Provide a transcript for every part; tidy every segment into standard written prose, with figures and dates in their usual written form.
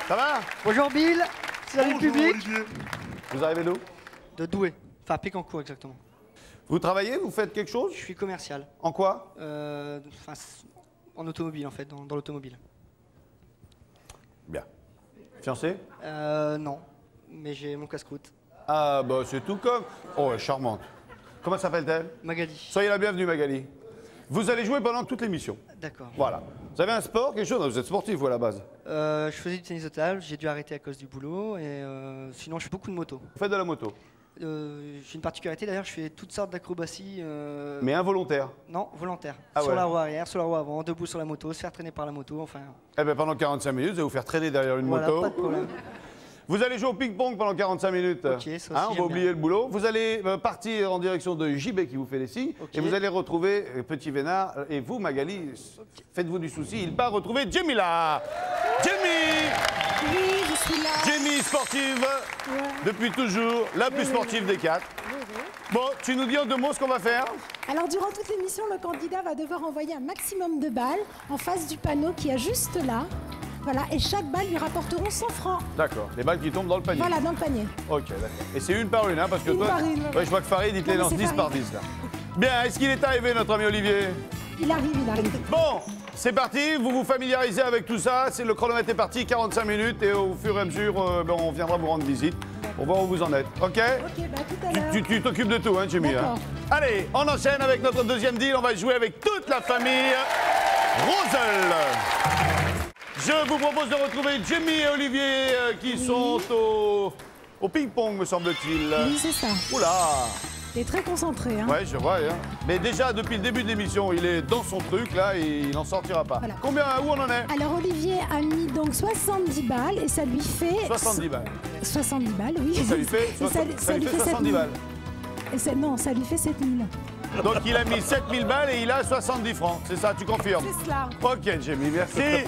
Ça va? Bonjour Bill, salut le public. Olivier. Vous arrivez d'où? De Douai, enfin Pécancourt exactement. Vous travaillez? Vous faites quelque chose? Je suis commercial. En quoi? En automobile en fait, dans l'automobile. Bien. Fiancé? Non, mais j'ai mon casse-croûte. Ah, bah c'est tout comme... Oh, elle est charmante. Comment s'appelle-t-elle? Magali. Soyez la bienvenue, Magali. Vous allez jouer pendant toute l'émission. D'accord. Voilà. Vous avez un sport, quelque chose? Vous êtes sportif, vous, à la base? Je faisais du tennis de table, j'ai dû arrêter à cause du boulot et sinon je fais beaucoup de moto. Vous faites de la moto? J'ai une particularité d'ailleurs, je fais toutes sortes d'acrobaties. Mais involontaire? Non, volontaire. Ah sur ouais. la roue arrière, sur la roue avant, debout sur la moto, se faire traîner par la moto, enfin. Eh bien, pendant 45 minutes, vous allez vous faire traîner derrière une Voilà, moto. pas de problème. Vous allez jouer au ping-pong pendant 45 minutes. Ok, ça aussi, On va j'aime oublier bien. le boulot. Vous allez partir en direction de JB qui vous fait les signes. Ok. Et vous allez retrouver Petit Vénard. Et vous, Magali, faites-vous du souci. Il part retrouver Jamie là. Jamie! Oui, je suis là. Jamie, sportive, depuis toujours, la plus sportive des quatre. Bon, tu nous dis en 2 mots ce qu'on va faire? Alors, durant toute l'émission, le candidat va devoir envoyer un maximum de balles en face du panneau qui est juste là. Voilà, et chaque balle lui rapporteront 100 francs. D'accord, les balles qui tombent dans le panier. Voilà, dans le panier. Ok, d'accord. Et c'est une par une, hein, parce que Une toi... par une, ouais. Ouais, je vois que Farid, il te les Non, lance mais 10 c'est par Farid. 10, là. Bien, est-ce qu'il est arrivé, notre ami Olivier? Il arrive, il arrive. Bon, c'est parti, vous vous familiarisez avec tout ça, le chronomètre est parti, 45 minutes, et au fur et à mesure, on viendra vous rendre visite. On va voir où vous en êtes, ok? Ok, bah tout à l'heure. Tu t'occupes de tout, hein, Jimmy, hein? D'accord. Allez, on enchaîne avec notre deuxième deal, on va jouer avec toute la famille Rosel. Je vous propose de retrouver Jamie et Olivier qui sont au ping-pong, me semble-t-il. Oui, c'est ça. Oula! Il est très concentré. Hein. Ouais, je vois. Hein. Mais déjà, depuis le début de l'émission, il est dans son truc, là, et il n'en sortira pas. Voilà. Combien, où on en est? Alors, Olivier a mis donc 70 balles et ça lui fait... 70 balles. 70 balles, oui. Ça lui fait, Et ça lui fait 70 balles. Et non, ça lui fait 7000. Donc, il a mis 7000 balles et il a 70 francs. C'est ça, tu confirmes? C'est cela. Ok, Jamie, merci.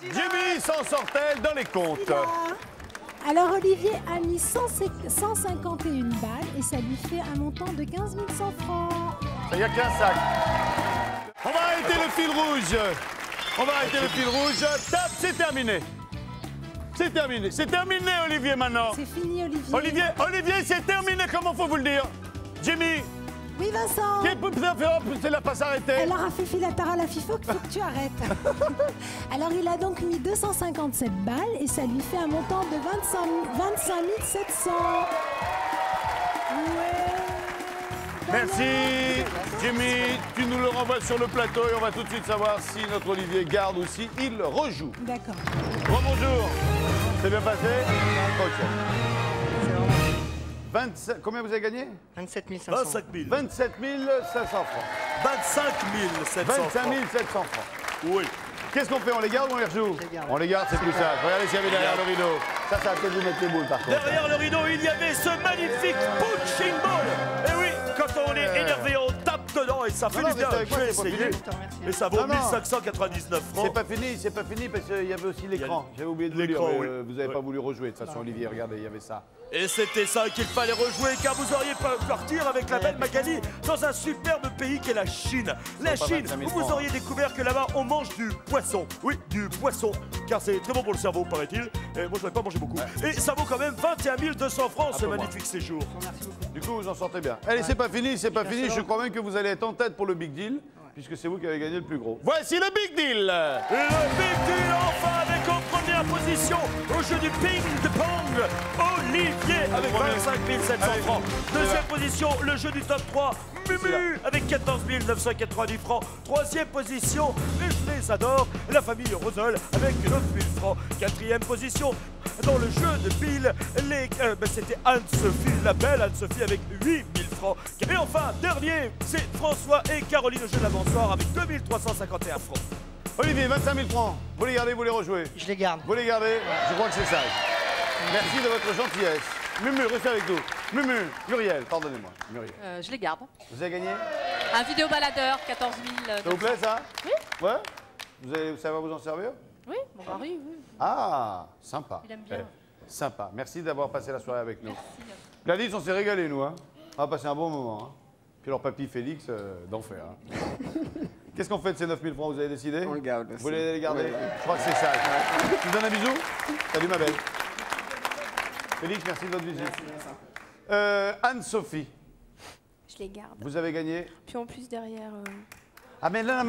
Jamie s'en sort-elle dans les comptes? Alors Olivier a mis 151 balles et ça lui fait un montant de 15 100 francs. Il n'y a qu'un sac. On va arrêter le fil rouge. On va arrêter le fil rouge. Tape, c'est terminé. C'est terminé. C'est terminé, Olivier, maintenant. C'est fini Olivier. Olivier, c'est terminé. Comment faut vous le dire? Jimmy, Oui Vincent. c'est la pas s'arrêter. Elle aura fait filatara à la FIFO, faut que tu arrêtes. Alors il a donc mis 257 balles et ça lui fait un montant de 25 700. Ouais. Merci, Jimmy. Tu nous le renvoies sur le plateau et on va tout de suite savoir si notre Olivier garde ou si il rejoue. D'accord. Bonjour. C'est bien passé? Ok. 27, combien vous avez gagné? 27 500. 25 000. 27 500 francs. 25 700 25 francs. 700 francs. Oui. Qu'est-ce qu'on fait? On les garde ou on les rejoue? les garde. On les garde, c'est plus simple. Regardez s'il y avait derrière le rideau. Ça va peut-être vous mettre les boules par contre. Derrière le rideau, il y avait ce magnifique punching ball. Et oui, quand on est énervé, on tape dedans et ça fait Non, du non, bien. mais c'est Je vais pas fini. essayer. Et ça vaut Non, non. 1599 francs. C'est pas fini parce qu'il y avait aussi l'écran. J'avais oublié de vous dire, l'écran, mais, oui. vous n'avez Ouais. pas voulu rejouer. De toute façon, Olivier, regardez, il y avait ça. Et c'était ça qu'il fallait rejouer car vous auriez pu partir avec la belle Magali dans un superbe pays qu'est la Chine. La pas Chine, 25 000 où vous francs. auriez découvert que là-bas on mange du poisson. Oui, du poisson, car c'est très bon pour le cerveau, paraît-il. Et moi je n'aurais pas mangé beaucoup. Et ça vaut quand même 21 200 francs ce peu moins. magnifique séjour. Du coup, vous en sortez bien. Allez, c'est pas fini, c'est pas fini. Je crois même que vous allez être en tête pour le Big Deal, puisque c'est vous qui avez gagné le plus gros. Voici le Big Deal. Et le Big Deal enfin avec en première position au jeu du ping-pong, Olivier avec 25 700 francs. Deuxième position, le jeu du top 3, Mumu avec 14 990 francs. Troisième position, les Zador, la famille Rosel avec 9 000 francs. Quatrième position, dans le jeu de Bill, c'était Anne-Sophie, la belle Anne-Sophie avec 8 000 francs. Et enfin, dernier, c'est François et Caroline au jeu de l'avant-soir avec 2 351 francs. Olivier, 25 000 francs. Vous les gardez, vous les rejouez. Je les garde. Vous les gardez. Je crois que c'est sage. Merci de votre gentillesse. Mumu, restez avec nous. Mumu, Muriel, pardonnez-moi. Muriel. Je les garde. Vous avez gagné? Un vidéobaladeur, 14 000. Ça vous plaît, ça? Oui. Ouais? Ça va vous en servir? Oui, mon mari, oui. Ah, sympa. Il aime bien. Sympa. Merci d'avoir passé la soirée avec nous. Gladys, on s'est régalé, nous. Hein. On a passé un bon moment. Hein. Puis alors, papy Félix, d'enfer. Hein. Qu'est-ce qu'on fait de ces 9 000 francs, vous avez décidé? On le garde. Vous voulez les garder? Oui, oui. Je crois que c'est sage. Tu me donnes un bisou? Salut ma belle. Félix, merci de votre visite. Anne-Sophie, Je les garde. vous avez gagné. Puis en plus derrière... Ah mais là,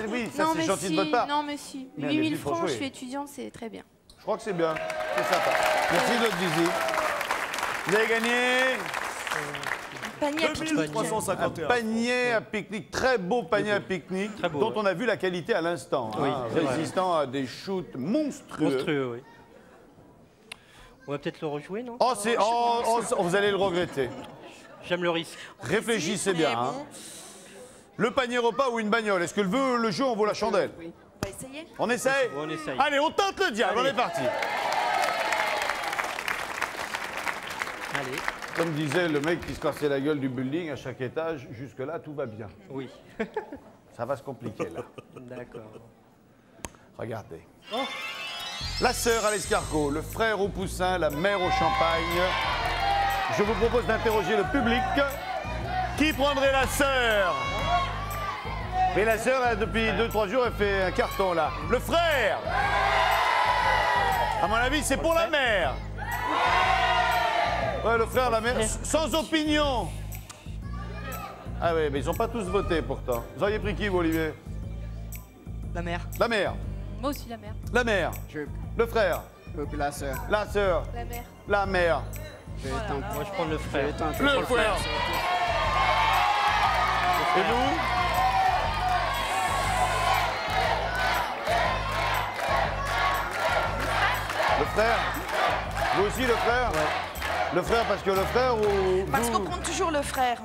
oui, ça non, c'est mais gentil si, de votre part. Non mais si, Mais 8 allez-y, 000 faut francs, jouer. je suis étudiante, c'est très bien. Je crois que c'est bien, c'est sympa. Merci de votre visite. Vous avez gagné Panier à pique-nique. 2351. panier à pique-nique, très beau panier à pique-nique, Très beau, dont ouais. on a vu la qualité à l'instant, Oui, hein, c'est vrai. résistant à des shoots monstrueux. Monstrueux, oui. On va peut-être le rejouer, non? Vous allez le regretter. J'aime le risque. Réfléchissez bien. Hein. Le panier repas ou une bagnole? Est-ce que le jeu en vaut la chandelle? On va essayer. On essaye? On essaye. Allez, on tente le diable, on Allez. est parti. Allez. Comme disait le mec qui se cassait la gueule du building à chaque étage, jusque-là, tout va bien. Oui. Ça va se compliquer, là. D'accord. Regardez. La sœur à l'escargot, le frère au poussin, la mère au champagne. Je vous propose d'interroger le public. Qui prendrait la sœur? Et la sœur, là, depuis 2-3 jours, elle fait un carton, là. Le frère! À mon avis, c'est pour la mère. Ouais, le frère, la mère, sans opinion. Ah oui, mais ils n'ont pas tous voté, pourtant. Vous auriez pris qui, vous, Olivier? La mère. La mère. Moi aussi, la mère. La mère. Le frère. La sœur. La sœur. La mère. La mère. Je vais tenter. Moi, je prends le frère. Le frère. Et vous? Le frère? Vous aussi, le frère? Le frère, parce que le frère ou... Parce vous- qu'on prend toujours le frère.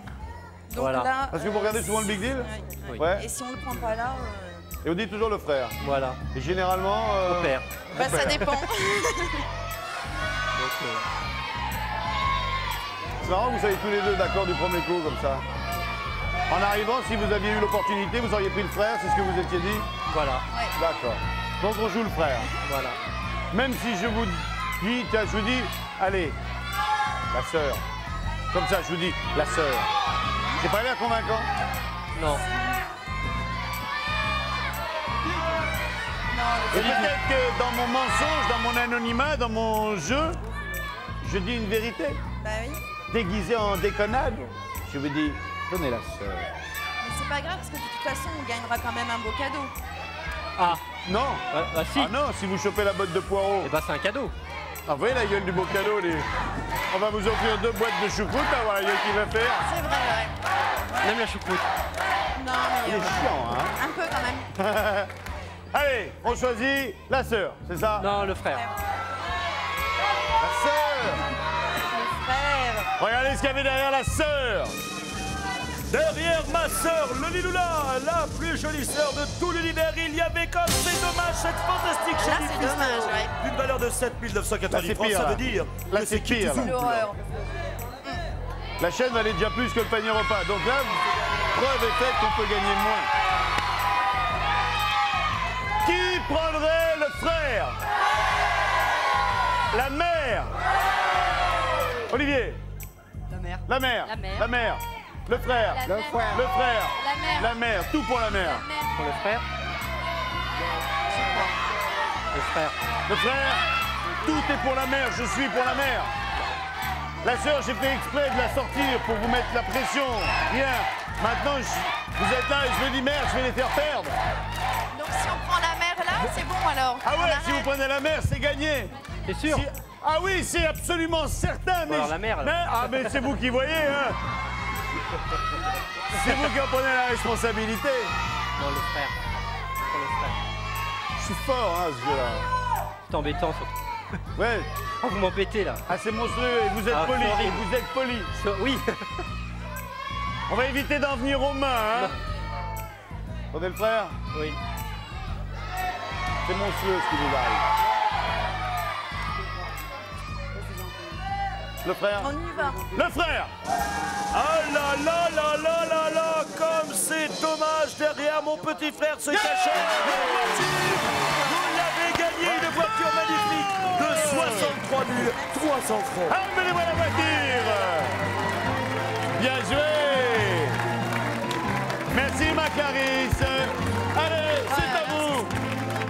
Donc Voilà. là. Parce que vous regardez souvent le Big Deal? Oui. Ouais. Et si on le prend pas là, Et on dit toujours le frère. Voilà. Et généralement... Au père. bah, ça dépend. Donc, C'est marrant que vous soyez tous les deux d'accord du premier coup, comme ça. En arrivant, si vous aviez eu l'opportunité, vous auriez pris le frère, c'est ce que vous étiez dit? voilà. D'accord. Donc on joue le frère. Voilà. Même si je vous dis, tiens, je vous dis, allez, la sœur. Comme ça, je vous dis, la sœur. J'ai pas l'air convaincant? Non. Et peut-être que dans mon mensonge, dans mon anonymat, dans mon jeu, je dis une vérité. Bah oui. Déguisée en déconnade, je vous dis, prenez la sœur. Mais c'est pas grave parce que de toute façon, on gagnera quand même un beau cadeau. Ah, Non. bah si. Ah non, si vous chopez la botte de poireaux. Eh ben, c'est un cadeau. Ah, vous voyez la gueule du beau cadeau, on va vous offrir 2 boîtes de choucroute, à voir la gueule qu'il va faire. C'est vrai, ouais. Même la choucroute. Non, Il mais est chiant, hein. un peu quand même. Allez, on choisit la sœur, c'est ça? Non, le frère. La sœur. Le frère. Regardez ce qu'il y avait derrière la sœur. Derrière ma sœur, le Liloula, la plus jolie sœur de tout l'univers, il y avait comme c'est dommage cette fantastique Là, chaîne c'est dommage, ouais. d'une valeur de 7 Là, 990 c'est francs, pire, ça là. veut dire Là, que c'est qui pire, qui là. joue. L'horreur. La chaîne valait déjà plus que le panier repas. Donc là, preuve est faite qu'on peut gagner moins. Qui prendrait le frère? La mère? Olivier? La mère. La mère? La mère. La mère? Le frère? La mère. Le frère? La mère. La mère? Tout pour la mère. La mère. Pour le frère. Le frère. Le frère? Tout est pour la mère. Je suis pour la mère. La sœur, j'ai fait exprès de la sortir pour vous mettre la pression. Bien. Maintenant, vous êtes là et je me dis merde, je vais les faire perdre. Donc si on prend la mère là, c'est bon alors. Ah On ouais, arrête. si vous prenez la mère, c'est gagné. T'es sûr? Si- Ah oui, c'est absolument certain. Mais alors la mère, alors. mais c'est vous qui voyez, hein. C'est vous qui en prenez la responsabilité. Non, le frère. Pour le frère. Je suis fort, hein, ce jeu-là. C'est embêtant, surtout. Ouais. Oh, vous m'embêtez, là. Ah, c'est monstrueux. Et vous êtes Ah, poli. sorry. Et vous êtes poli. Oui. On va éviter d'en venir aux mains, hein. Prenez le frère. Oui. C'est monstrueux ce qui vous arrive. Le frère. On y va. Le frère. Ah là là là là là là, comme c'est dommage, derrière mon petit frère se cachait une voiture. Vous l'avez gagné, une voiture magnifique de 63 300 francs. Amenez-moi la voiture. Bien joué. Merci ma Clarisse.